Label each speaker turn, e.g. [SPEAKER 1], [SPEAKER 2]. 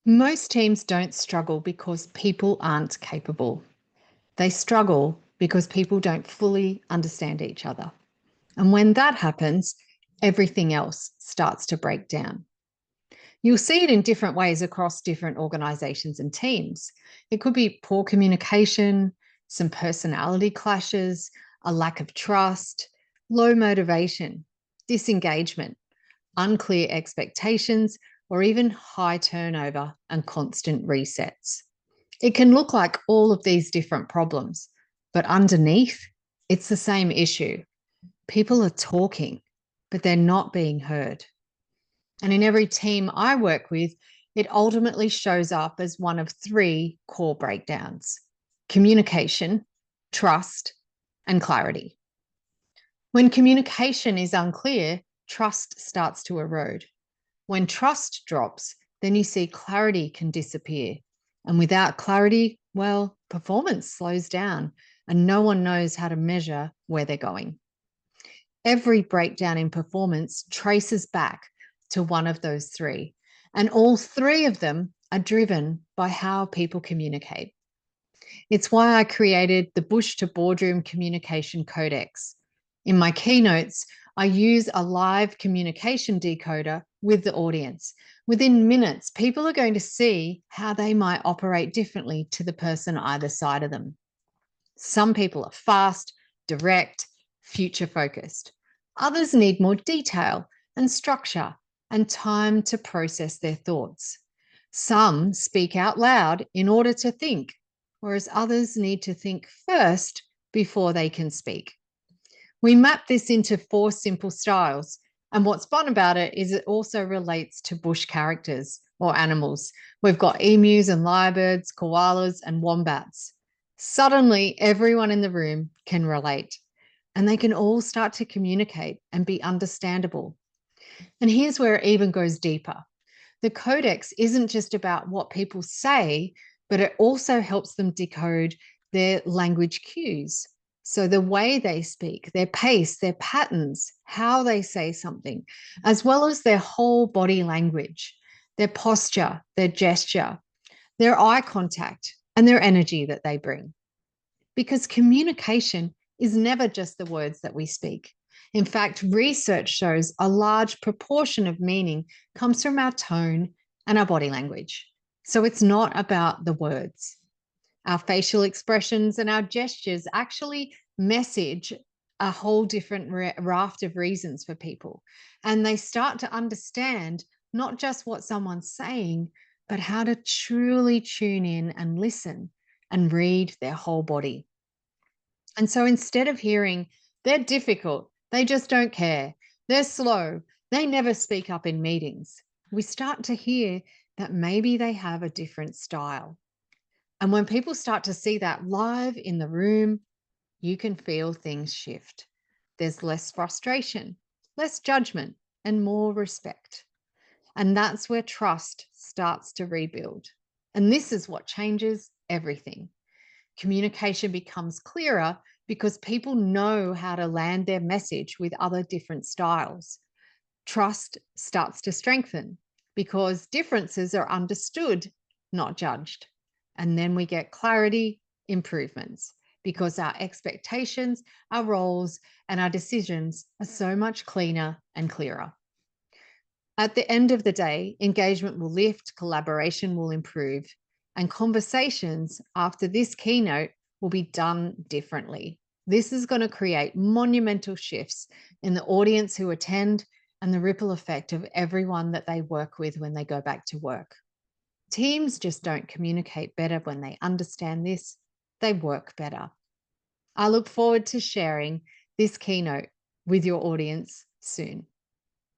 [SPEAKER 1] Most teams don't struggle because people aren't capable. They struggle because people don't fully understand each other. And when that happens, everything else starts to break down. You'll see it in different ways across different organizations and teams. It could be poor communication, some personality clashes, a lack of trust, low motivation, disengagement, unclear expectations, or even high turnover and constant resets. It can look like all of these different problems, but underneath, it's the same issue. People are talking, but they're not being heard. And in every team I work with, it ultimately shows up as one of three core breakdowns: communication, trust, and clarity. When communication is unclear, trust starts to erode. When trust drops, then you see clarity can disappear. And without clarity, well, performance slows down and no one knows how to measure where they're going. Every breakdown in performance traces back to one of those three, and all three of them are driven by how people communicate. It's why I created the Bush to Boardroom Communication Codex. In my keynotes, I use a live communication decoder with the audience. Within minutes, people are going to see how they might operate differently to the person either side of them. Some people are fast, direct, future focused. Others need more detail and structure and time to process their thoughts. Some speak out loud in order to think, whereas others need to think first before they can speak. We map this into 4 simple styles. And what's fun about it is it also relates to bush characters or animals. We've got emus and lyrebirds, koalas, and wombats. Suddenly, everyone in the room can relate and they can all start to communicate and be understandable. And here's where it even goes deeper. The codex isn't just about what people say, but it also helps them decode their language cues. So the way they speak, their pace, their patterns, how they say something, as well as their whole body language, their posture, their gesture, their eye contact, and their energy that they bring. Because communication is never just the words that we speak. In fact, research shows a large proportion of meaning comes from our tone and our body language. So it's not about the words. Our facial expressions and our gestures actually message a whole different raft of reasons for people. And they start to understand not just what someone's saying, but how to truly tune in and listen and read their whole body. And so instead of hearing, they're difficult, they just don't care, they're slow, they never speak up in meetings, we start to hear that maybe they have a different style. And when people start to see that live in the room, you can feel things shift. There's less frustration, less judgment, and more respect. And that's where trust starts to rebuild. And this is what changes everything. Communication becomes clearer because people know how to land their message with other different styles. Trust starts to strengthen because differences are understood, not judged. And then we get clarity, improvements, because our expectations, our roles, and our decisions are so much cleaner and clearer. At the end of the day, engagement will lift, collaboration will improve, and conversations after this keynote will be done differently. This is going to create monumental shifts in the audience who attend and the ripple effect of everyone that they work with when they go back to work. Teams just don't communicate better when they understand this, they work better. I look forward to sharing this keynote with your audience soon.